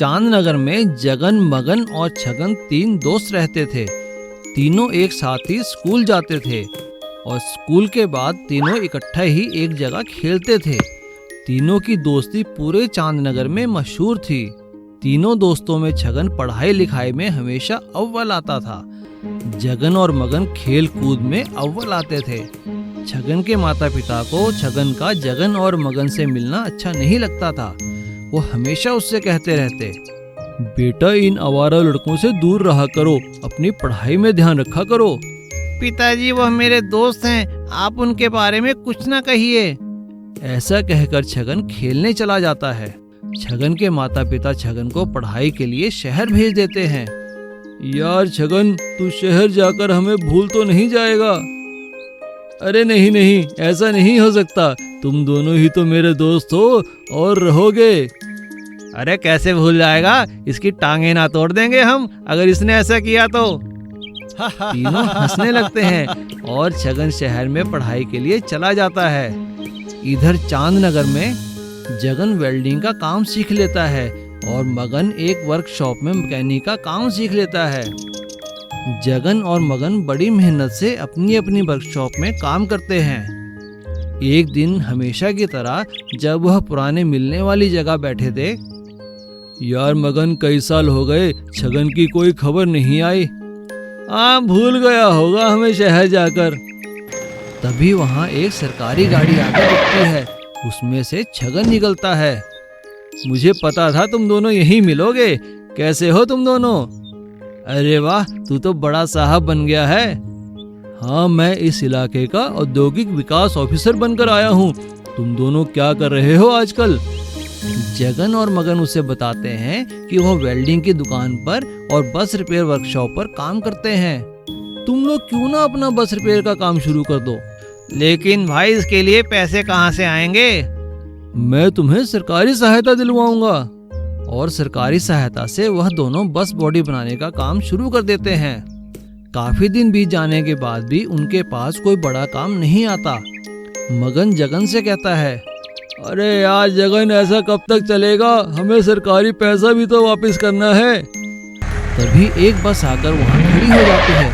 चांदनगर में जगन, मगन और छगन 3 दोस्त रहते थे। तीनों एक साथ ही स्कूल जाते थे और स्कूल के बाद तीनों इकट्ठा ही एक जगह खेलते थे। तीनों की दोस्ती पूरे चांदनगर में मशहूर थी। तीनों दोस्तों में छगन पढ़ाई लिखाई में हमेशा अव्वल आता था। जगन और मगन खेल कूद में अव्वल आते थे। छगन के माता पिता को छगन का जगन और मगन से मिलना अच्छा नहीं लगता था। वो हमेशा उससे कहते रहते, बेटा इन आवारा लड़कों से दूर रहा करो, अपनी पढ़ाई में ध्यान रखा करो। पिताजी वह मेरे दोस्त हैं, आप उनके बारे में कुछ ना कहिए। ऐसा कहकर छगन खेलने चला जाता है। छगन के माता पिता छगन को पढ़ाई के लिए शहर भेज देते हैं। यार छगन, तू शहर जाकर हमें भूल तो नहीं जाएगा? अरे नहीं नहीं, ऐसा नहीं हो सकता, तुम दोनों ही तो मेरे दोस्त हो और रहोगे। अरे कैसे भूल जाएगा, इसकी टांगे ना तोड़ देंगे हम अगर इसने ऐसा किया तो। तीनों हंसने लगते हैं और छगन शहर में पढ़ाई के लिए चला जाता है। इधर चांदनगर में जगन वेल्डिंग का काम सीख लेता है और मगन एक वर्कशॉप में मैकेनिक का काम सीख लेता है। जगन और मगन बड़ी मेहनत से अपनी अपनी वर्कशॉप में काम करते हैं। एक दिन हमेशा की तरह जब वह पुराने मिलने वाली जगह बैठे थे, यार मगन कई साल हो गए, छगन की कोई खबर नहीं आई। हाँ, भूल गया होगा हमें शहर जाकर। तभी वहाँ एक सरकारी गाड़ी आकर रुकती है। उसमें से छगन निकलता है। मुझे पता था तुम दोनों यहीं मिलोगे। कैसे हो तुम दोनों? अरे वाह, तू तो बड़ा साहब बन गया है। हाँ, मैं इस इलाके का औद्योगिक विकास ऑफिसर बनकर आया हूँ। तुम दोनों क्या कर रहे हो आजकल? जगन और मगन उसे बताते हैं कि वो वेल्डिंग की दुकान पर और बस रिपेयर वर्कशॉप पर काम करते हैं। तुम लोग क्यों ना अपना बस रिपेयर का काम शुरू कर दो? लेकिन भाई इसके लिए पैसे कहाँ से आएंगे? मैं तुम्हें सरकारी सहायता दिलवाऊंगा। और सरकारी सहायता से वह दोनों बस बॉडी बनाने का काम शुरू कर देते हैं। काफी दिन बीत जाने के बाद भी उनके पास कोई बड़ा काम नहीं आता। मगन जगन से कहता है, अरे यार जगन, ऐसा कब तक चलेगा? हमें सरकारी पैसा भी तो वापस करना है। तभी एक बस आकर वहाँ खड़ी हो जाती है।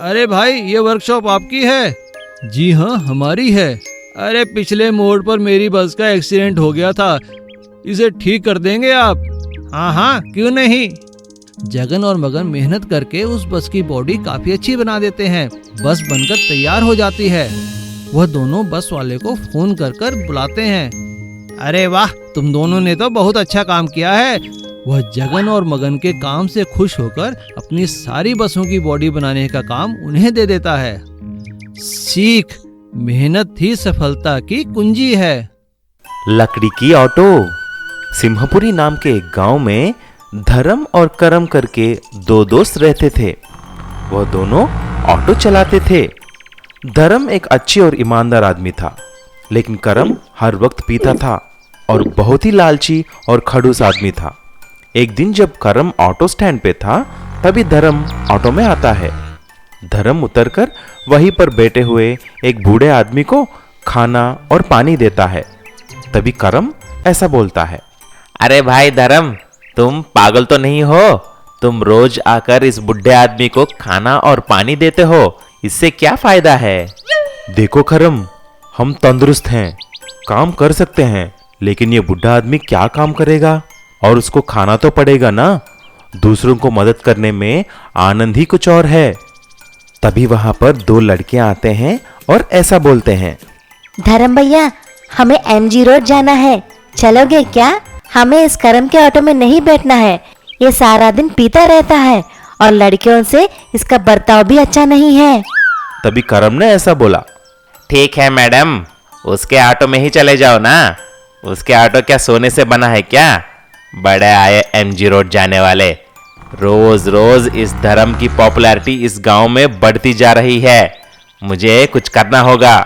अरे भाई, ये वर्कशॉप आपकी है? जी हाँ, हमारी है। अरे पिछले मोड़ पर मेरी बस का एक्सीडेंट हो गया था, इसे ठीक कर देंगे आप? हाँ हाँ, क्यों नहीं। जगन और मगन मेहनत करके उस बस की बॉडी काफी अच्छी बना देते हैं। बस बनकर तैयार हो जाती है। वह दोनों बस वाले को फोन कर कर बुलाते हैं। अरे वाह, तुम दोनों ने तो बहुत अच्छा काम किया है। वह जगन और मगन के काम से खुश होकर अपनी सारी बसों की बॉडी बनाने का काम उन्हें दे देता है। सीख, मेहनत ही सफलता की कुंजी है। लकड़ी की ऑटो। सिंहपुरी नाम के एक गांव में धर्म और करम करके 2 दोस्त रहते थे। वह दोनों ऑटो चलाते थे। धर्म एक अच्छी और ईमानदार आदमी था, लेकिन करम हर वक्त पीता था और बहुत ही लालची और खड़ूस आदमी था। एक दिन जब करम ऑटो स्टैंड पे था, तभी धर्म ऑटो में आता है। धर्म उतरकर वहीं पर बैठे हुए एक बूढ़े आदमी को खाना और पानी देता है। तभी करम ऐसा बोलता है, अरे भाई धर्म, तुम पागल तो नहीं हो? तुम रोज आकर इस बुढ़े आदमी को खाना और पानी देते हो, इससे क्या फायदा है? देखो करम, हम तंदुरुस्त हैं, काम कर सकते हैं, लेकिन ये बुढ़ा आदमी क्या काम करेगा? और उसको खाना तो पड़ेगा ना। दूसरों को मदद करने में आनंद ही कुछ और है। तभी वहां पर 2 लड़कियां आते हैं और ऐसा बोलते हैं, धर्म भैया, हमें MG रोड जाना है, चलोगे क्या? हमें इस करम के ऑटो में नहीं बैठना है। ये सारा दिन पीता रहता है और लड़कियों से इसका बर्ताव भी अच्छा नहीं है। तभी करम ने ऐसा बोला, ठीक है मैडम, उसके ऑटो में ही चले जाओ ना। उसके ऑटो क्या सोने से बना है क्या? बड़े आए MG रोड जाने वाले। रोज रोज इस धर्म की पॉपुलैरिटी इस गांव में बढ़ती जा रही है, मुझे कुछ करना होगा।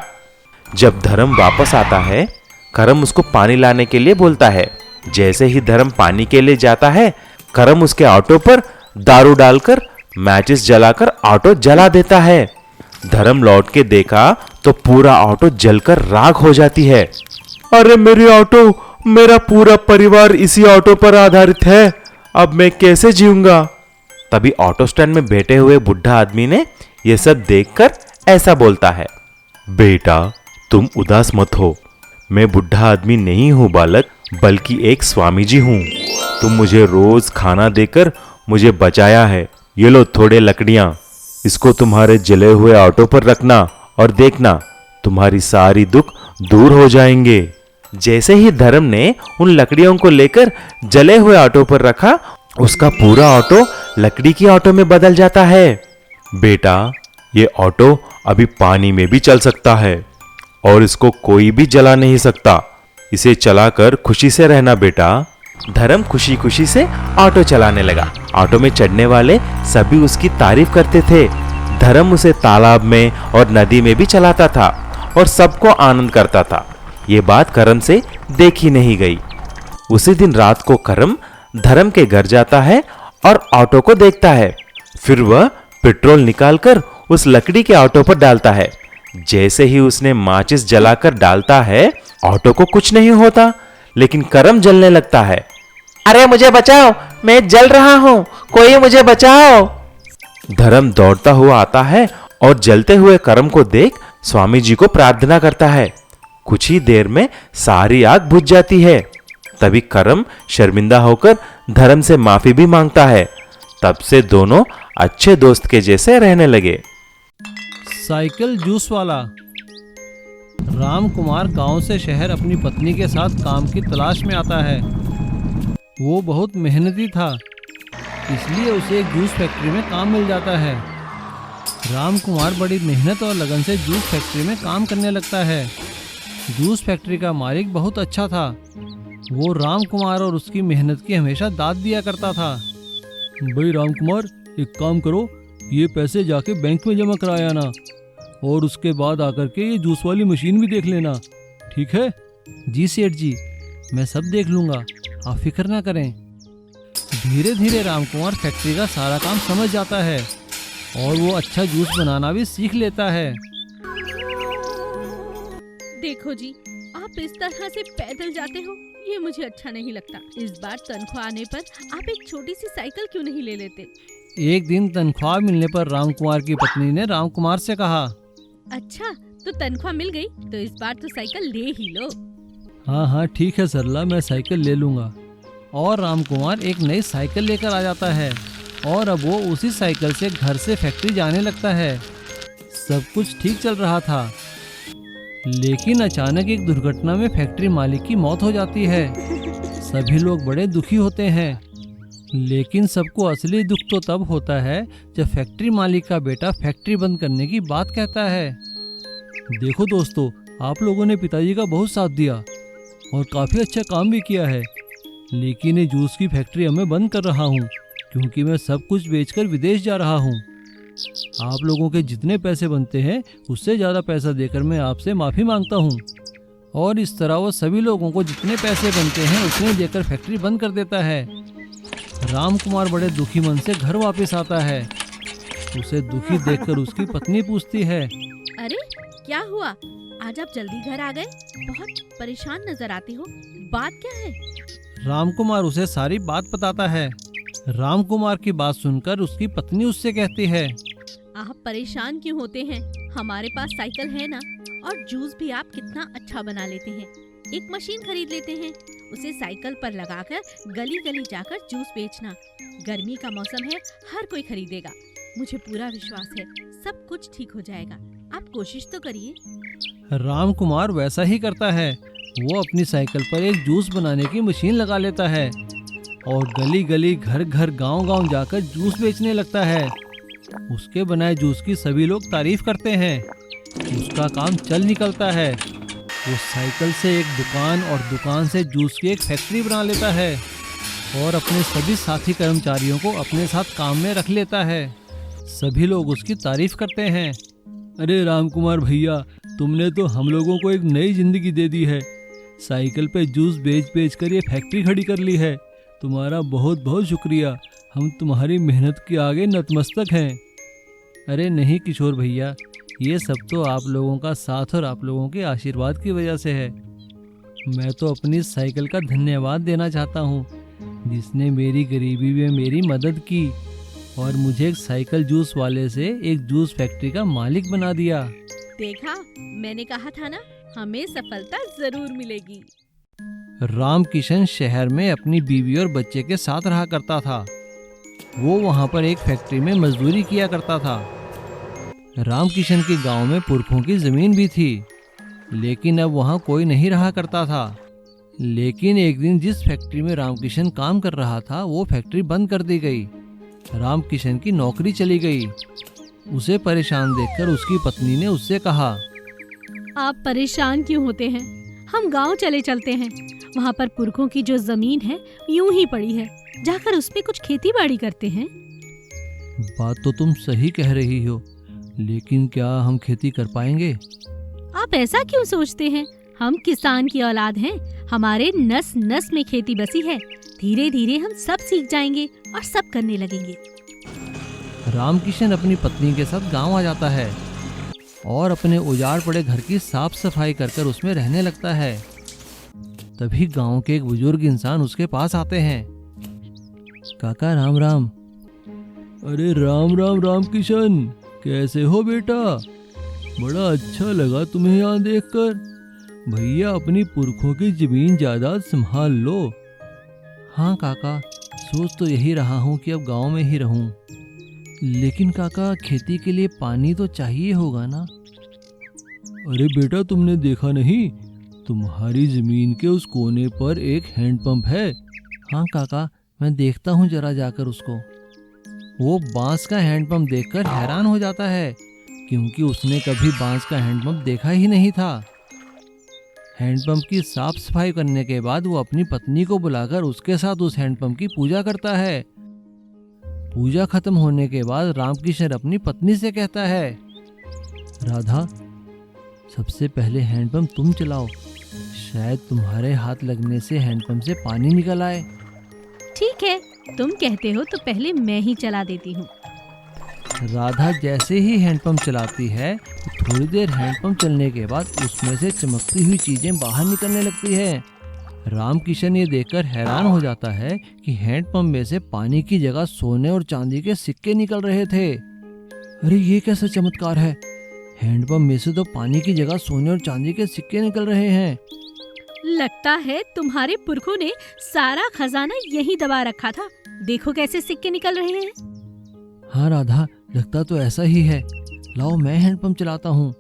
जब धर्म वापस आता है, करम उसको पानी लाने के लिए बोलता है। जैसे ही धर्म पानी के लिए जाता है, करम उसके ऑटो पर दारू डालकर मैचिस जलाकर ऑटो जला देता है। धर्म लौट के देखा तो पूरा ऑटो जलकर राख हो जाती है। अरे मेरी ऑटो, मेरा पूरा परिवार इसी ऑटो पर आधारित है। अब मैं कैसे जीऊंगा। तभी ऑटो स्टैंड में बैठे हुए बुढ़ा आदमी ने यह सब देखकर ऐसा बोलता है, बेटा तुम उदास मत हो, मैं बुढ़ा आदमी नहीं हूं बालक, बल्कि एक स्वामी जी हूं। तुम मुझे रोज खाना देकर मुझे बचाया है। ये लो थोड़े लकड़ियां, इसको तुम्हारे जले हुए ऑटो पर रखना और देखना तुम्हारी सारी दुख दूर हो जाएंगे। जैसे ही धर्म ने उन लकड़ियों को लेकर जले हुए ऑटो पर रखा, उसका पूरा ऑटो लकड़ी की ऑटो में बदल जाता है। बेटा ये ऑटो अभी पानी में भी चल सकता है और इसको कोई भी जला नहीं सकता। इसे चलाकर खुशी से रहना बेटा। धर्म खुशी खुशी से ऑटो चलाने लगा। ऑटो में चढ़ने वाले सभी उसकी तारीफ करते थे। धर्म उसे तालाब में और नदी में भी चलाता था और सबको आनंद करता था। ये बात करम से देखी नहीं गई। उसी दिन रात को करम धर्म के घर जाता है और ऑटो को देखता है। फिर वह पेट्रोल निकालकर उस लकड़ी के ऑटो पर डालता है। जैसे ही उसने माचिस जलाकर डालता है, ऑटो को कुछ नहीं होता, लेकिन करम जलने लगता है। अरे मुझे बचाओ, मैं जल रहा हूं, कोई मुझे बचाओ। धर्म दौड़ता हुआ आता है और जलते हुए करम को देख स्वामी जी को प्रार्थना करता है। कुछ ही देर में सारी आग बुझ जाती है। तभी करम शर्मिंदा होकर धर्म से माफी भी मांगता है। तब से दोनों अच्छे दोस्त के जैसे रहने लगे। साइकिल जूस वाला। राम कुमार गांव से शहर अपनी पत्नी के साथ काम की तलाश में आता है। वो बहुत मेहनती था, इसलिए उसे एक जूस फैक्ट्री में काम मिल जाता है। राम कुमार बड़ी मेहनत और लगन से जूस फैक्ट्री में काम करने लगता है। जूस फैक्ट्री का मालिक बहुत अच्छा था। वो राम कुमार और उसकी मेहनत की हमेशा दाद दिया करता था। भाई राम कुमार, एक काम करो, ये पैसे जाके बैंक में जमा कराया ना, और उसके बाद आकर के ये जूस वाली मशीन भी देख लेना, ठीक है? जी सेठ जी, मैं सब देख लूँगा, आप फिक्र ना करें। धीरे धीरे राम कुमार फैक्ट्री का सारा काम समझ जाता है और वो अच्छा जूस बनाना भी सीख लेता है। देखो जी, आप इस तरह से पैदल जाते हो, ये मुझे अच्छा नहीं लगता। इस बार तनख्वाह आने पर आप एक छोटी सी साइकिल क्यों नहीं ले लेते? एक दिन तनख्वाह मिलने पर राम कुमार की पत्नी ने राम कुमार से कहा, अच्छा, तो तनख्वाह मिल गई तो इस बार तो साइकिल ले ही लो। हाँ हाँ ठीक है सरला, मैं साइकिल ले लूँगा। और राम कुमार एक नई साइकिल लेकर आ जाता है और अब वो उसी साइकिल से घर से फैक्ट्री जाने लगता है। सब कुछ ठीक चल रहा था, लेकिन अचानक एक दुर्घटना में फैक्ट्री मालिक की मौत हो जाती है। सभी लोग बड़े दुखी होते हैं, लेकिन सबको असली दुख तो तब होता है जब फैक्ट्री मालिक का बेटा फैक्ट्री बंद करने की बात कहता है। देखो दोस्तों, आप लोगों ने पिताजी का बहुत साथ दिया और काफ़ी अच्छा काम भी किया है, लेकिन ये जूस की फैक्ट्री मैं बंद कर रहा हूँ क्योंकि मैं सब कुछ बेचकर विदेश जा रहा हूँ। आप लोगों के जितने पैसे बनते हैं उससे ज़्यादा पैसा देकर मैं आपसे माफ़ी मांगता हूँ। और इस तरह वो सभी लोगों को जितने पैसे बनते हैं उतने देकर फैक्ट्री बंद कर देता है। राम कुमार बड़े दुखी मन से घर वापस आता है। उसे दुखी देखकर उसकी पत्नी पूछती है, अरे क्या हुआ, आज आप जल्दी घर आ गए? बहुत परेशान नजर आते हो, बात क्या है? राम कुमार उसे सारी बात बताता है। राम कुमार की बात सुनकर उसकी पत्नी उससे कहती है, आप परेशान क्यों होते हैं? हमारे पास साइकिल है ना, और जूस भी आप कितना अच्छा बना लेते हैं। एक मशीन खरीद लेते हैं, उसे साइकिल पर लगाकर गली गली जाकर जूस बेचना। गर्मी का मौसम है, हर कोई खरीदेगा। मुझे पूरा विश्वास है सब कुछ ठीक हो जाएगा, आप कोशिश तो करिए। राम कुमार वैसा ही करता है। वो अपनी साइकिल पर एक जूस बनाने की मशीन लगा लेता है और गली गली घर घर गांव गांव जाकर जूस बेचने लगता है। उसके बनाए जूस की सभी लोग तारीफ करते हैं। उसका काम चल निकलता है। वो साइकिल से एक दुकान और दुकान से जूस की एक फैक्ट्री बना लेता है और अपने सभी साथी कर्मचारियों को अपने साथ काम में रख लेता है। सभी लोग उसकी तारीफ करते हैं। अरे राम कुमार भैया, तुमने तो हम लोगों को एक नई जिंदगी दे दी है। साइकिल पे जूस बेच बेच कर ये फैक्ट्री खड़ी कर ली है। तुम्हारा बहुत बहुत शुक्रिया, हम तुम्हारी मेहनत के आगे नतमस्तक हैं। अरे नहीं किशोर भैया, ये सब तो आप लोगों का साथ और आप लोगों के आशीर्वाद की वजह से है। मैं तो अपनी साइकिल का धन्यवाद देना चाहता हूँ। जिसने मेरी गरीबी में मेरी मदद की और मुझे एक साइकिल जूस वाले से एक जूस फैक्ट्री का मालिक बना दिया। देखा, मैंने कहा था ना, हमें सफलता जरूर मिलेगी। रामकिशन शहर में अपनी बीवी और बच्चे के साथ रहा करता था। वो वहाँ पर एक फैक्ट्री में मजदूरी किया करता था। रामकिशन के गांव में पुरखों की जमीन भी थी, लेकिन अब वहाँ कोई नहीं रहा करता था। लेकिन एक दिन जिस फैक्ट्री में रामकिशन काम कर रहा था वो फैक्ट्री बंद कर दी गई। रामकिशन की नौकरी चली गई। उसे परेशान देखकर उसकी पत्नी ने उससे कहा, आप परेशान क्यों होते हैं? हम गांव चले चलते हैं। वहाँ पर पुरखों की जो जमीन है यूं ही पड़ी है, जाकर उसमें कुछ खेती बाड़ी करते हैं। बात तो तुम सही कह रही हो, लेकिन क्या हम खेती कर पाएंगे? आप ऐसा क्यों सोचते हैं? हम किसान की औलाद हैं, हमारे नस नस में खेती बसी है। धीरे धीरे हम सब सीख जाएंगे और सब करने लगेंगे। रामकिशन अपनी पत्नी के साथ गांव आ जाता है और अपने उजाड़ पड़े घर की साफ सफाई कर उसमें रहने लगता है। तभी गांव के एक बुजुर्ग इंसान उसके पास आते हैं। काका राम राम। अरे राम राम रामकिशन, कैसे हो बेटा? बड़ा अच्छा लगा तुम्हें यहाँ देखकर। भैया अपनी पुरखों की जमीन जायदाद संभाल लो। हाँ काका, सोच तो यही रहा हूँ कि अब गांव में ही रहूँ। लेकिन काका, खेती के लिए पानी तो चाहिए होगा ना? अरे बेटा, तुमने देखा नहीं? तुम्हारी जमीन के उस कोने पर एक हैंडपंप है। हाँ काका, मैं देखता हूँ जरा जाकर उसको। वो बांस का हैंडपंप देखकर हैरान हो जाता है, क्योंकि उसने कभी बांस का हैंडपंप देखा ही नहीं था। हैंडपंप की साफ सफाई करने के बाद वो अपनी पत्नी को बुलाकर उसके साथ उस हैंडपंप की पूजा करता है। पूजा खत्म होने के बाद रामकिशन अपनी पत्नी से कहता है, राधा, सबसे पहले हैंडपंप तुम चलाओ। शायद तुम्हारे हाथ लगने से हैंडपंप से पानी निकल आए। ठीक है, तुम कहते हो तो पहले मैं ही चला देती हूँ। राधा जैसे ही हैंडपंप चलाती है, थोड़ी देर हैंडपंप चलने के बाद उसमें से चमकती हुई चीजें बाहर निकलने लगती है। रामकिशन ये देखकर हैरान हो जाता है कि हैंडपंप में से पानी की जगह सोने और चांदी के सिक्के निकल रहे थे। अरे ये कैसा चमत्कार है? हैंडपंप में से तो पानी की जगह सोने और चांदी के सिक्के निकल रहे हैं। लगता है तुम्हारे पुरखों ने सारा खजाना यहीं दबा रखा था। देखो कैसे सिक्के निकल रहे हैं। हाँ राधा, लगता तो ऐसा ही है। लाओ मैं हैंडपंप चलाता हूँ।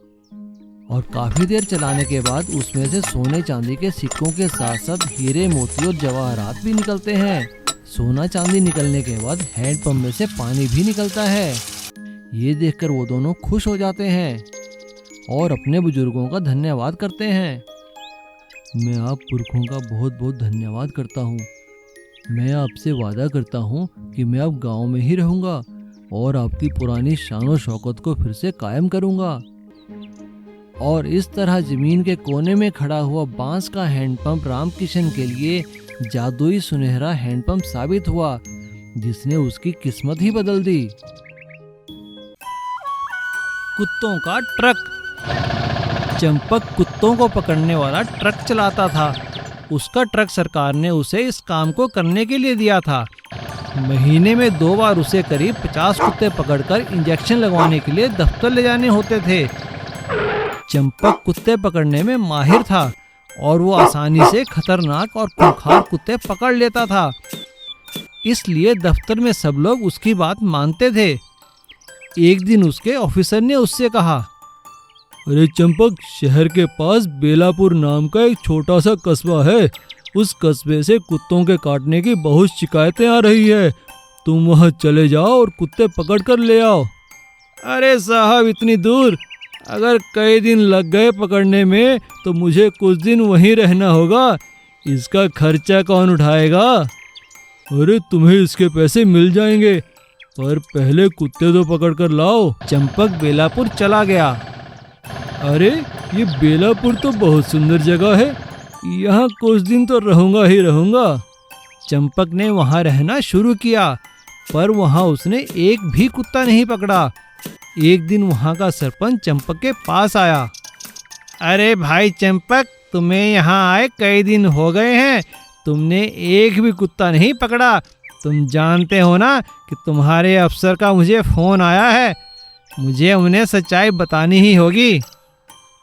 और काफी देर चलाने के बाद उसमें से सोने चांदी के सिक्कों के साथ साथ हीरे मोती और जवाहरात भी निकलते हैं। सोना चांदी निकलने के बाद हैंडपंप में से पानी भी निकलता है। ये देखकर वो दोनों खुश हो जाते हैं और अपने बुजुर्गों का धन्यवाद करते हैं। मैं आप पुरखों का बहुत बहुत धन्यवाद करता हूँ। मैं आपसे वादा करता हूँ कि मैं अब गांव में ही रहूँगा और आपकी पुरानी शान और शौकत को फिर से कायम करूँगा। और इस तरह जमीन के कोने में खड़ा हुआ बांस का हैंडपंप रामकिशन के लिए जादुई सुनहरा हैंडपंप साबित हुआ, जिसने उसकी किस्मत ही बदल दी। कुत्तों का ट्रक। चंपक कुत्तों को पकड़ने वाला ट्रक चलाता था। उसका ट्रक सरकार ने उसे इस काम को करने के लिए दिया था। महीने में 2 बार उसे करीब 50 कुत्ते पकड़कर इंजेक्शन लगवाने के लिए दफ्तर ले जाने होते थे। चंपक कुत्ते पकड़ने में माहिर था और वो आसानी से खतरनाक और खूंखार कुत्ते पकड़ लेता था। इसलिए दफ्तर में सब लोग उसकी बात मानते थे। एक दिन उसके ऑफिसर ने उससे कहा, अरे चंपक, शहर के पास बेलापुर नाम का एक छोटा सा कस्बा है। उस कस्बे से कुत्तों के काटने की बहुत शिकायतें आ रही है। तुम वहां चले जाओ और कुत्ते पकड़ कर ले आओ। अरे साहब, इतनी दूर? अगर कई दिन लग गए पकड़ने में तो मुझे कुछ दिन वहीं रहना होगा। इसका खर्चा कौन उठाएगा? अरे तुम्हें इसके पैसे मिल जाएंगे, पर पहले कुत्ते तो पकड़ कर लाओ। चंपक बेलापुर चला गया। अरे ये बेलापुर तो बहुत सुंदर जगह है, यहाँ कुछ दिन तो रहूँगा ही रहूँगा। चंपक ने वहाँ रहना शुरू किया, पर वहाँ उसने एक भी कुत्ता नहीं पकड़ा। एक दिन वहाँ का सरपंच चंपक के पास आया। अरे भाई चंपक, तुम्हें यहाँ आए कई दिन हो गए हैं, तुमने एक भी कुत्ता नहीं पकड़ा। तुम जानते हो ना कि तुम्हारे अफसर का मुझे फ़ोन आया है। मुझे उन्हें सच्चाई बतानी ही होगी।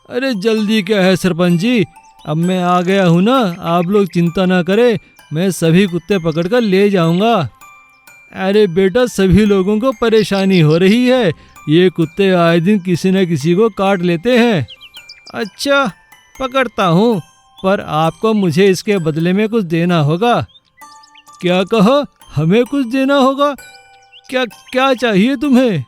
अरे जल्दी क्या है सरपंच जी, अब मैं आ गया हूँ ना, आप लोग चिंता ना करें, मैं सभी कुत्ते पकड़कर ले जाऊँगा। अरे बेटा, सभी लोगों को परेशानी हो रही है, ये कुत्ते आए दिन किसी न किसी को काट लेते हैं। अच्छा, पकड़ता हूँ, पर आपको मुझे इसके बदले में कुछ देना होगा। क्या कहा? हमें कुछ देना होगा? क्या क्या चाहिए तुम्हें?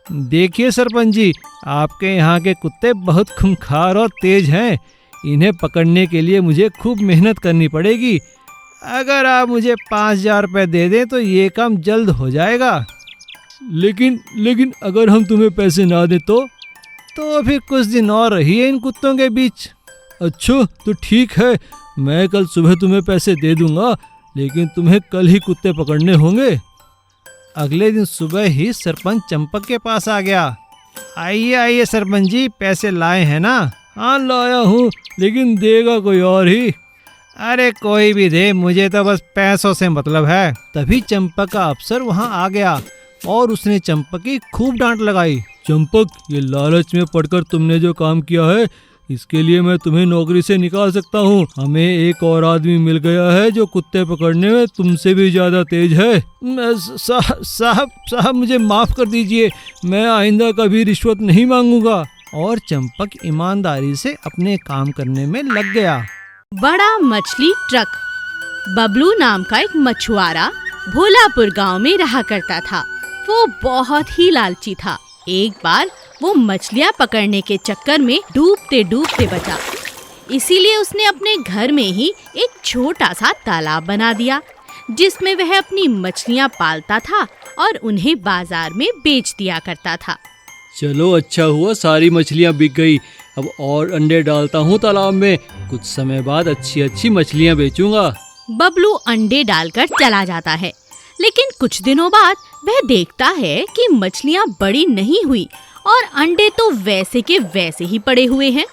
देखिए सरपंच जी, आपके यहाँ के कुत्ते बहुत खूंखार और तेज हैं। इन्हें पकड़ने के लिए मुझे खूब मेहनत करनी पड़ेगी। अगर आप मुझे 5,000 रुपये दे दें तो ये काम जल्द हो जाएगा। लेकिन अगर हम तुम्हें पैसे ना दें तो फिर कुछ दिन और रहिए इन कुत्तों के बीच। अच्छा तो ठीक है, मैं कल सुबह तुम्हें पैसे दे दूंगा, लेकिन तुम्हें कल ही कुत्ते पकड़ने होंगे। अगले दिन सुबह ही सरपंच चंपक के पास आ गया। आइए सरपंच जी, पैसे लाए हैं ना? हाँ लाया हूँ, लेकिन देगा कोई और ही। अरे कोई भी दे, मुझे तो बस पैसों से मतलब है। तभी चंपक का अफसर वहाँ आ गया और उसने चंपक की खूब डांट लगाई। चंपक, ये लालच में पड़कर तुमने जो काम किया है, इसके लिए मैं तुम्हें नौकरी से निकाल सकता हूँ। हमें एक और आदमी मिल गया है जो कुत्ते पकड़ने में तुमसे भी ज्यादा तेज है। साहब मुझे माफ कर दीजिए, मैं आइंदा कभी रिश्वत नहीं मांगूंगा। और चंपक ईमानदारी से अपने काम करने में लग गया। बड़ा मछली ट्रक। बबलू नाम का एक मछुआरा भोलापुर गांव में रहा करता था। वो बहुत ही लालची था। एक बार वो मछलियां पकड़ने के चक्कर में डूबते डूबते बचा। इसीलिए उसने अपने घर में ही एक छोटा सा तालाब बना दिया, जिसमें वह अपनी मछलियां पालता था और उन्हें बाजार में बेच दिया करता था। चलो अच्छा हुआ, सारी मछलियाँ बिक गई। अब और अंडे डालता हूँ तालाब में, कुछ समय बाद अच्छी अच्छी मछलियाँ बेचूंगा। बबलू अंडे डालकर चला जाता है, लेकिन कुछ दिनों बाद वह देखता है कि मछलियाँ बड़ी नहीं हुई और अंडे तो वैसे के वैसे ही पड़े हुए हैं।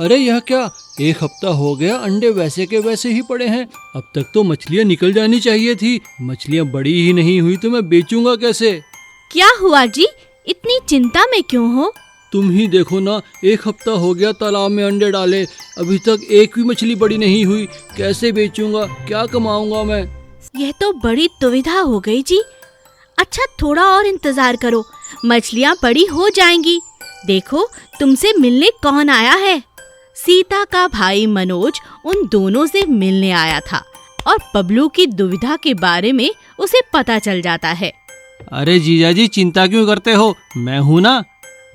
अरे यह क्या, एक हफ्ता हो गया अंडे वैसे के वैसे ही पड़े हैं। अब तक तो मछलियाँ निकल जानी चाहिए थी, मछलियाँ बड़ी ही नहीं हुई तो मैं बेचूंगा कैसे? क्या हुआ जी, इतनी चिंता में क्यों हो? तुम ही देखो ना, एक हफ्ता हो गया तालाब में अंडे डाले, अभी तक एक भी मछली बड़ी नहीं हुई। कैसे बेचूंगा, क्या कमाऊंगा मैं? यह तो बड़ी दुविधा हो गई जी। अच्छा थोड़ा और इंतजार करो, मछलियाँ बड़ी हो जाएंगी। देखो तुमसे मिलने कौन आया है। सीता का भाई मनोज उन दोनों से मिलने आया था और बबलू की दुविधा के बारे में उसे पता चल जाता है। अरे जीजा जी, चिंता क्यों करते हो, मैं हूँ ना।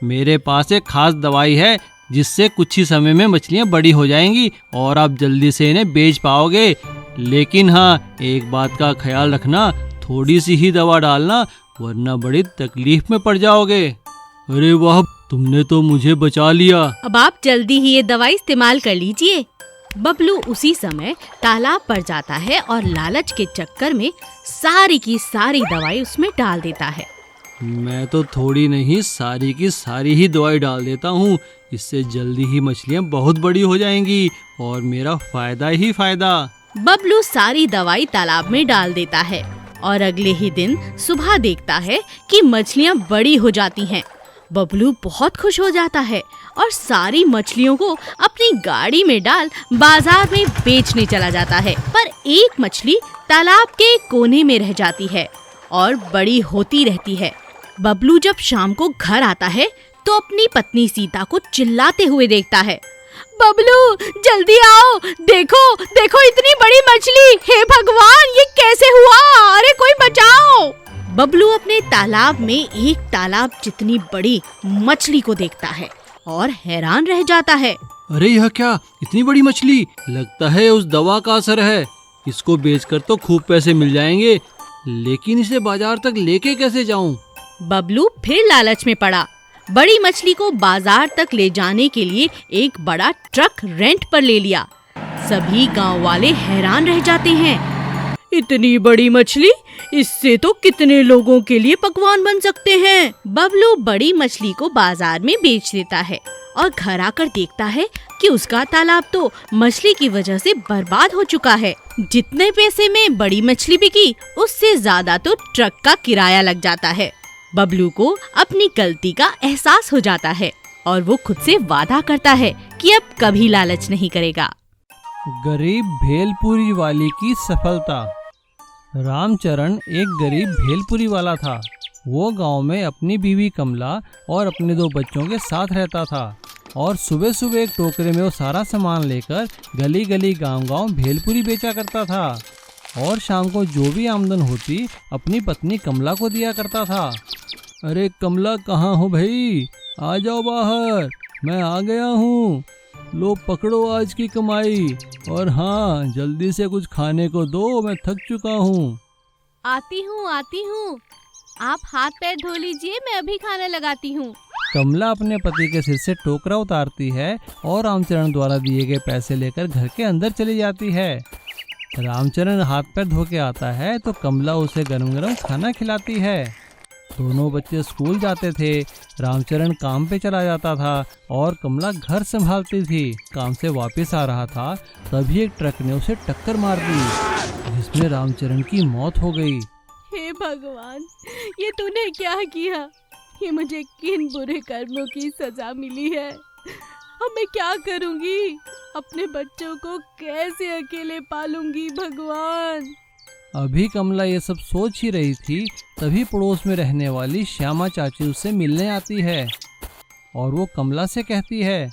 मेरे पास एक खास दवाई है जिससे कुछ ही समय में मछलियाँ बड़ी हो जाएंगी और आप जल्दी से इन्हें बेच पाओगे। लेकिन हाँ, एक बात का ख्याल रखना, थोड़ी सी ही दवा डालना, वरना बड़ी तकलीफ में पड़ जाओगे। अरे वाह, तुमने तो मुझे बचा लिया। अब आप जल्दी ही ये दवाई इस्तेमाल कर लीजिए। बबलू उसी समय तालाब पर जाता है और लालच के चक्कर में सारी की सारी दवाई उसमें डाल देता है। मैं तो थोड़ी नहीं, सारी की सारी ही दवाई डाल देता हूँ, इससे जल्दी ही मछलियाँ बहुत बड़ी हो जाएंगी और मेरा फायदा ही फायदा। बबलू सारी दवाई तालाब में डाल देता है और अगले ही दिन सुबह देखता है कि मछलियाँ बड़ी हो जाती हैं। बबलू बहुत खुश हो जाता है और सारी मछलियों को अपनी गाड़ी में डाल बाजार में बेचने चला जाता है। पर एक मछली तालाब के कोने में रह जाती है और बड़ी होती रहती है। बबलू जब शाम को घर आता है तो अपनी पत्नी सीता को चिल्लाते हुए देखता है। बबलू जल्दी आओ, देखो देखो इतनी बड़ी मछली, हे भगवान ये कैसे हुआ, अरे कोई बचाओ। बबलू अपने तालाब में एक तालाब जितनी बड़ी मछली को देखता है और हैरान रह जाता है। अरे यह क्या, इतनी बड़ी मछली, लगता है उस दवा का असर है। इसको बेचकर तो खूब पैसे मिल जाएंगे, लेकिन इसे बाजार तक लेके कैसे जाऊं? बबलू फिर लालच में पड़ा। बड़ी मछली को बाजार तक ले जाने के लिए एक बड़ा ट्रक रेंट पर ले लिया। सभी गांव वाले हैरान रह जाते हैं। इतनी बड़ी मछली, इससे तो कितने लोगों के लिए पकवान बन सकते हैं। बबलू बड़ी मछली को बाजार में बेच देता है और घर आकर देखता है कि उसका तालाब तो मछली की वजह से बर्बाद हो चुका है। जितने पैसे में बड़ी मछली बिकी उससे ज्यादा तो ट्रक का किराया लग जाता है। बबलू को अपनी गलती का एहसास हो जाता है और वो खुद से वादा करता है कि अब कभी लालच नहीं करेगा। गरीब भेलपुरी वाली की सफलता। रामचरण एक गरीब भेलपुरी वाला था। वो गांव में अपनी बीवी कमला और अपने 2 बच्चों के साथ रहता था और सुबह सुबह एक टोकरे में वो सारा सामान लेकर गली गली गांव-गांव भेलपुरी बेचा करता था और शाम को जो भी आमदन होती अपनी पत्नी कमला को दिया करता था। अरे कमला, कहाँ हो भाई? आ जाओ बाहर, मैं आ गया हूँ। लो पकड़ो आज की कमाई, और हाँ जल्दी से कुछ खाने को दो, मैं थक चुका हूँ। आती हूँ। आप हाथ पैर धो लीजिए, मैं अभी खाना लगाती हूँ। कमला अपने पति के सिर से टोकरा उतारती है और रामचरण द्वारा दिए गए पैसे लेकर घर के अंदर चली जाती है। रामचरण हाथ पैर धो के आता है तो कमला उसे गरम गरम खाना खिलाती है। दोनों बच्चे स्कूल जाते थे। रामचरण काम पे चला जाता था और कमला घर संभालती थी। काम से वापस आ रहा था तभी एक ट्रक ने उसे टक्कर मार दी जिसमें रामचरण की मौत हो गई। हे भगवान, ये तूने क्या किया? ये मुझे किन बुरे कर्मों की सजा मिली है? अब मैं क्या करूंगी? अपने बच्चों को कैसे अकेले पालूंगी भगवान? अभी कमला ये सब सोच ही रही थी तभी पड़ोस में रहने वाली श्यामा चाची उससे मिलने आती है और वो कमला से कहती है,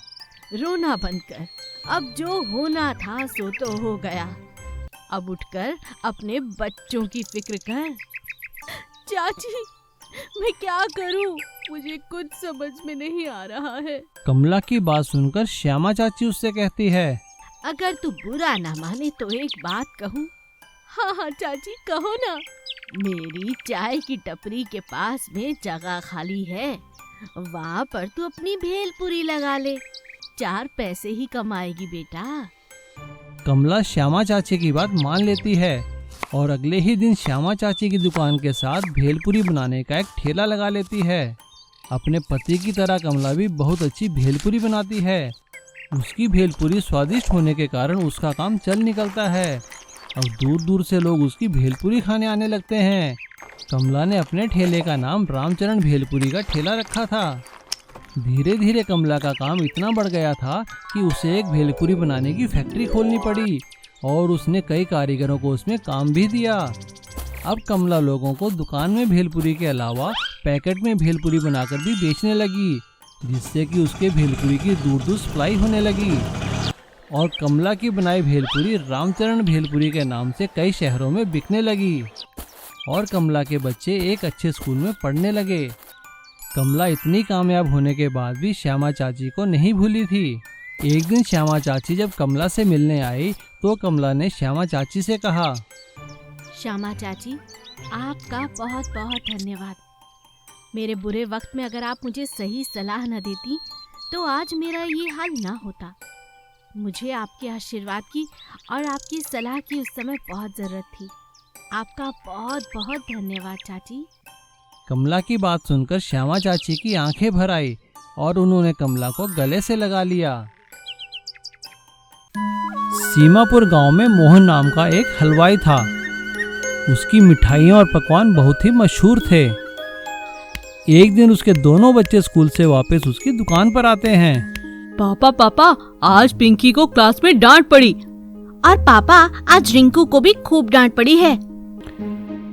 रोना बंद कर, अब जो होना था सो तो हो गया। अब उठकर अपने बच्चों की फिक्र कर। चाची, मैं क्या करूं? मुझे कुछ समझ में नहीं आ रहा है। कमला की बात सुनकर श्यामा चाची उससे कहती है, अगर तू बुरा ना माने तो एक बात कहूं? हाँ चाची, कहो ना। मेरी चाय की टपरी के पास में जगह खाली है, वहाँ पर तू अपनी भेलपुरी लगा ले, 4 पैसे ही कमाएगी बेटा। कमला श्यामा चाची की बात मान लेती है और अगले ही दिन श्यामा चाची की दुकान के साथ भेलपुरी बनाने का एक ठेला लगा लेती है। अपने पति की तरह कमला भी बहुत अच्छी भेलपुरी बनाती है। उसकी भेलपुरी स्वादिष्ट होने के कारण उसका काम चल निकलता है। अब दूर दूर से लोग उसकी भेलपुरी खाने आने लगते हैं। कमला ने अपने ठेले का नाम रामचरण भेलपुरी का ठेला रखा था। धीरे धीरे कमला का काम इतना बढ़ गया था कि उसे एक भेलपुरी बनाने की फैक्ट्री खोलनी पड़ी और उसने कई कारीगरों को उसमें काम भी दिया। अब कमला लोगों को दुकान में भेलपुरी के अलावा पैकेट में भेलपुरी बनाकर भी बेचने लगी, जिससे कि उसके भेलपुरी की दूर दूर सप्लाई होने लगी और कमला की बनाई भेलपुरी रामचरण भेलपुरी के नाम से कई शहरों में बिकने लगी और कमला के बच्चे एक अच्छे स्कूल में पढ़ने लगे। कमला इतनी कामयाब होने के बाद भी श्यामा चाची को नहीं भूली थी। एक दिन श्यामा चाची जब कमला से मिलने आई तो कमला ने श्यामा चाची से कहा, श्यामा चाची, आपका बहुत बहुत धन्यवाद। मेरे बुरे वक्त में अगर आप मुझे सही सलाह न देती तो आज मेरा ये हाल ना होता। मुझे आपके आशीर्वाद की और आपकी सलाह की उस समय बहुत ज़रूरत थी। आपका बहुत बहुत धन्यवाद चाची। कमला की बात सुनकर श्यामा चाची की आंखें भर आई और उन्होंने कमला को गले से लगा लिया। सीमापुर गांव में मोहन नाम का एक हलवाई था। उसकी मिठाइयाँ और पकवान बहुत ही मशहूर थे। एक दिन उसके दोनों बच्चे स्कूल से वापस उसकी दुकान पर आते हैं। पापा, आज पिंकी को क्लास में डांट पड़ी। और पापा, आज रिंकू को भी खूब डांट पड़ी है।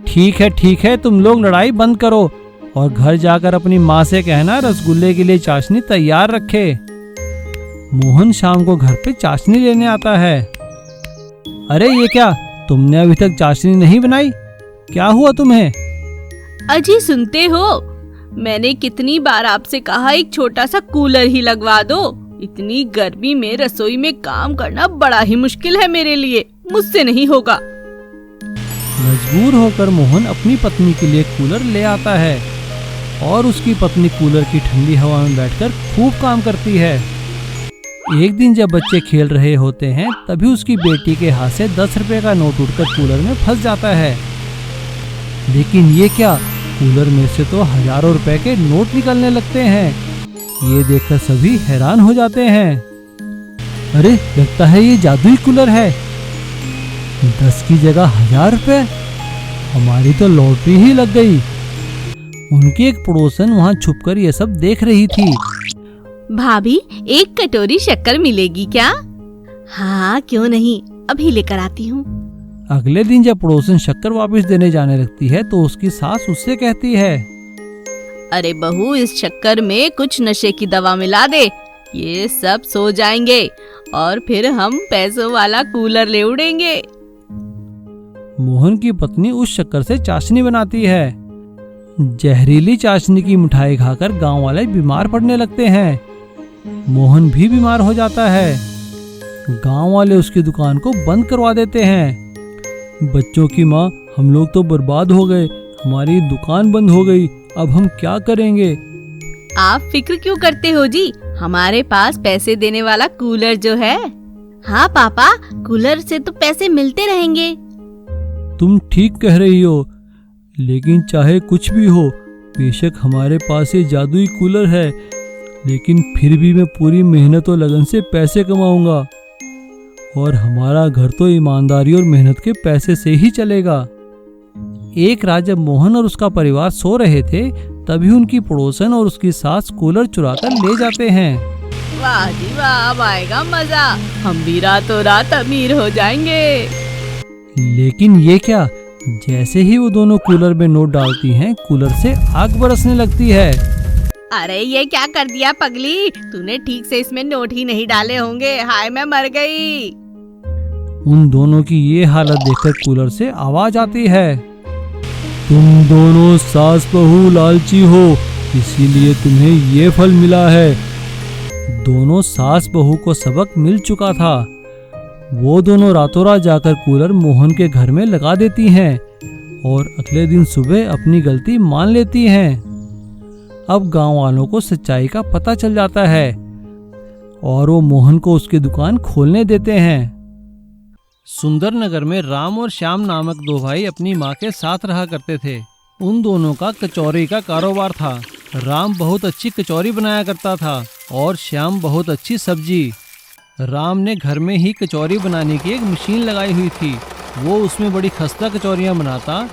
ठीक है, तुम लोग लड़ाई बंद करो और घर जाकर अपनी माँ से कहना रसगुल्ले के लिए चाशनी तैयार रखे। मोहन शाम को घर पे चाशनी लेने आता है। अरे ये क्या, तुमने अभी तक चाशनी नहीं बनाई? क्या हुआ तुम्हें? अजी सुनते हो, मैंने कितनी बार आपसे कहा एक छोटा सा कूलर ही लगवा दो। इतनी गर्मी में रसोई में काम करना बड़ा ही मुश्किल है मेरे लिए, मुझसे नहीं होगा। मजबूर होकर मोहन अपनी पत्नी के लिए कूलर ले आता है और उसकी पत्नी कूलर की ठंडी हवा में बैठकर खूब काम करती है। एक दिन जब बच्चे खेल रहे होते हैं तभी उसकी बेटी के हाथ से 10 रुपए का नोट उठकर कूलर में फंस जाता है। लेकिन ये क्या, कूलर में से तो हजारों रुपए के नोट निकलने लगते हैं। ये देखकर सभी हैरान हो जाते हैं। अरे लगता है ये जादुई कूलर है। 10 की जगह 1000 रुपए, हमारी तो लॉटरी ही लग गई। उनकी एक पड़ोसन वहाँ छुपकर ये सब देख रही थी। भाभी, एक कटोरी शक्कर मिलेगी क्या? हाँ, क्यों नहीं, अभी लेकर आती हूँ। अगले दिन जब पड़ोसन शक्कर वापस देने जाने लगती है तो उसकी सास उससे कहती है, अरे बहू, इस शक्कर में कुछ नशे की दवा मिला दे, ये सब सो जाएंगे और फिर हम पैसों वाला कूलर ले उड़ेंगे। मोहन की पत्नी उस शक्कर से चाशनी बनाती है। जहरीली चाशनी की मिठाई खाकर गांव वाले बीमार पड़ने लगते हैं। मोहन भी बीमार हो जाता है। गांव वाले उसकी दुकान को बंद करवा देते हैं। बच्चों की माँ, हम लोग तो बर्बाद हो गए, हमारी दुकान बंद हो गई, अब हम क्या करेंगे? आप फिक्र क्यों करते हो जी, हमारे पास पैसे देने वाला कूलर जो है। हाँ पापा, कूलर से तो पैसे मिलते रहेंगे। तुम ठीक कह रही हो, लेकिन चाहे कुछ भी हो, बेशक हमारे पास ये जादुई कूलर है, लेकिन फिर भी मैं पूरी मेहनत और लगन से पैसे कमाऊंगा और हमारा घर तो ईमानदारी और मेहनत के पैसे से ही चलेगा। एक रात जब मोहन और उसका परिवार सो रहे थे, तभी उनकी पड़ोसन और उसकी सास कूलर चुराकर ले जाते हैं। वाह जी वाह, अब आएगा मजा, हम भी रातों रात अमीर हो जाएंगे। लेकिन ये क्या, जैसे ही वो दोनों कूलर में नोट डालती हैं, कूलर से आग बरसने लगती है। अरे ये क्या कर दिया पगली, तूने ठीक से इसमें नोट ही नहीं डाले होंगे, हाय मैं मर गई। उन दोनों की ये हालत देखकर कूलर से आवाज आती है, तुम दोनों सास बहू लालची हो, इसीलिए तुम्हें ये फल मिला है। दोनों सास बहू को सबक मिल चुका था। वो दोनों रातों रात जाकर कूलर मोहन के घर में लगा देती हैं और अगले दिन सुबह अपनी गलती मान लेती हैं। अब गांव वालों को सच्चाई का पता चल जाता है और वो मोहन को उसकी दुकान खोलने देते हैं। सुंदरनगर में राम और श्याम नामक दो भाई अपनी माँ के साथ रहा करते थे। उन दोनों का कचौरी का कारोबार था। राम बहुत अच्छी कचौरी बनाया करता था और श्याम बहुत अच्छी सब्जी। राम ने घर में ही कचौरी बनाने की एक मशीन लगाई हुई थी। वो उसमें बड़ी खस्ता कचौरियाँ बनाता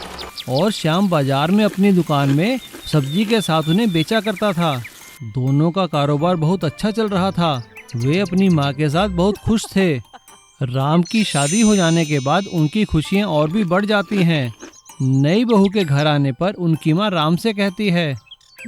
और श्याम बाजार में अपनी दुकान में सब्जी के साथ उन्हें बेचा करता था। दोनों का कारोबार बहुत अच्छा चल रहा था। वे अपनी माँ के साथ बहुत खुश थे। राम की शादी हो जाने के बाद उनकी खुशियाँ और भी बढ़ जाती हैं। नई बहू के घर आने पर उनकी माँ राम से कहती है,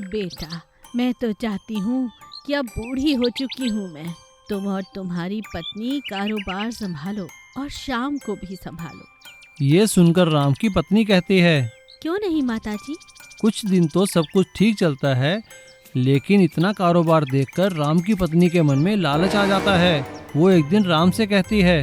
बेटा, मैं तो चाहती हूँ कि अब बूढ़ी हो चुकी हूँ मैं, तुम और तुम्हारी पत्नी कारोबार संभालो और श्याम को भी संभालो। ये सुनकर राम की पत्नी कहती है, क्यों नहीं माताजी? कुछ दिन तो सब कुछ ठीक चलता है, लेकिन इतना कारोबार देखकर राम की पत्नी के मन में लालच आ जाता है। वो एक दिन राम से कहती है,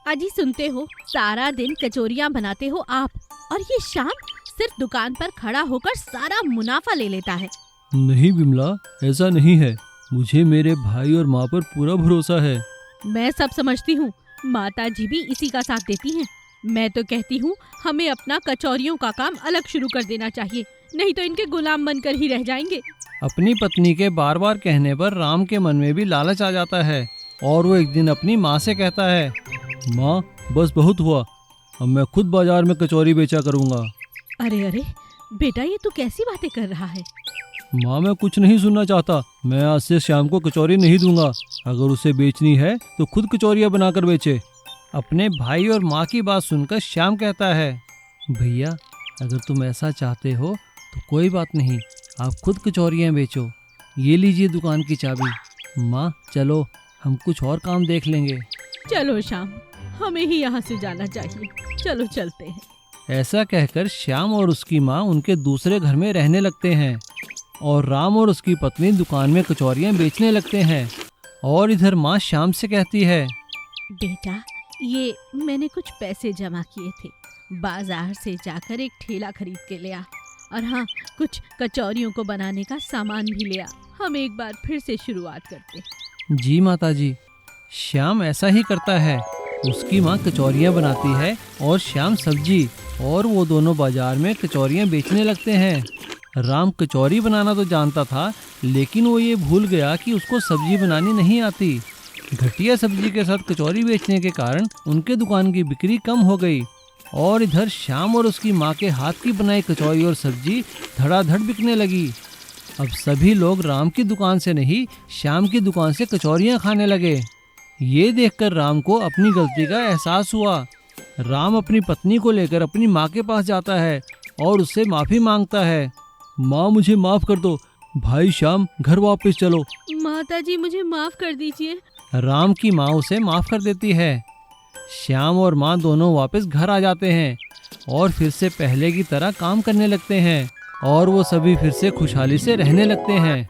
अजी सुनते हो, सारा दिन कचौरियाँ बनाते हो आप, और ये श्याम सिर्फ दुकान पर खड़ा होकर सारा मुनाफा ले लेता है। नहीं बिमला, ऐसा नहीं है। मुझे मेरे भाई और माँ पर पूरा भरोसा है। मैं सब समझती हूँ, माताजी भी इसी का साथ देती हैं। मैं तो कहती हूँ हमें अपना कचौरियों का काम अलग शुरू कर देना चाहिए, नहीं तो इनके गुलाम बनकर ही रह जाएंगे। अपनी पत्नी के बार बार कहने पर राम के मन में भी लालच आ जाता है और वो एक दिन अपनी माँ से कहता है, माँ, बस बहुत हुआ, अब मैं खुद बाजार में कचौरी बेचा करूँगा। अरे अरे बेटा, ये तू कैसी बातें कर रहा है? माँ, मैं कुछ नहीं सुनना चाहता। मैं आज से श्याम को कचौरी नहीं दूंगा। अगर उसे बेचनी है तो खुद कचौरियाँ बनाकर बेचे। अपने भाई और माँ की बात सुनकर श्याम कहता है, भैया, अगर तुम ऐसा चाहते हो तो कोई बात नहीं, आप खुद कचौरियाँ बेचो। ये लीजिए दुकान की चाबी। माँ, चलो हम कुछ और काम देख लेंगे। चलो श्याम, हमें ही यहाँ से जाना चाहिए, चलो चलते हैं। ऐसा कहकर श्याम और उसकी माँ उनके दूसरे घर में रहने लगते हैं और राम और उसकी पत्नी दुकान में कचौरियाँ बेचने लगते हैं। और इधर माँ श्याम से कहती है, बेटा, ये मैंने कुछ पैसे जमा किए थे, बाजार से जाकर एक ठेला खरीद के ले आ, और हाँ, कुछ कचौरियों को बनाने का सामान भी ले आ। हम एक बार फिर से शुरुआत करते। जी माताजी। श्याम ऐसा ही करता है। उसकी माँ कचौरियाँ बनाती है और श्याम सब्जी, और वो दोनों बाजार में कचौरियाँ बेचने लगते हैं। राम कचौरी बनाना तो जानता था, लेकिन वो ये भूल गया कि उसको सब्जी बनानी नहीं आती। घटिया सब्जी के साथ कचौरी बेचने के कारण उनके दुकान की बिक्री कम हो गई और इधर श्याम और उसकी माँ के हाथ की बनाई कचौरी और सब्जी धड़ाधड़ बिकने लगी। अब सभी लोग राम की दुकान से नहीं, श्याम की दुकान से कचौरियाँ खाने लगे। ये देखकर राम को अपनी गलती का एहसास हुआ। राम अपनी पत्नी को लेकर अपनी माँ के पास जाता है और उससे माफ़ी मांगता है। माँ, मुझे माफ़ कर दो। भाई श्याम, घर वापस चलो। माताजी, मुझे माफ कर दीजिए। राम की माँ उसे माफ़ कर देती है। श्याम और माँ दोनों वापस घर आ जाते हैं और फिर से पहले की तरह काम करने लगते हैं और वो सभी फिर से खुशहाली से रहने लगते हैं।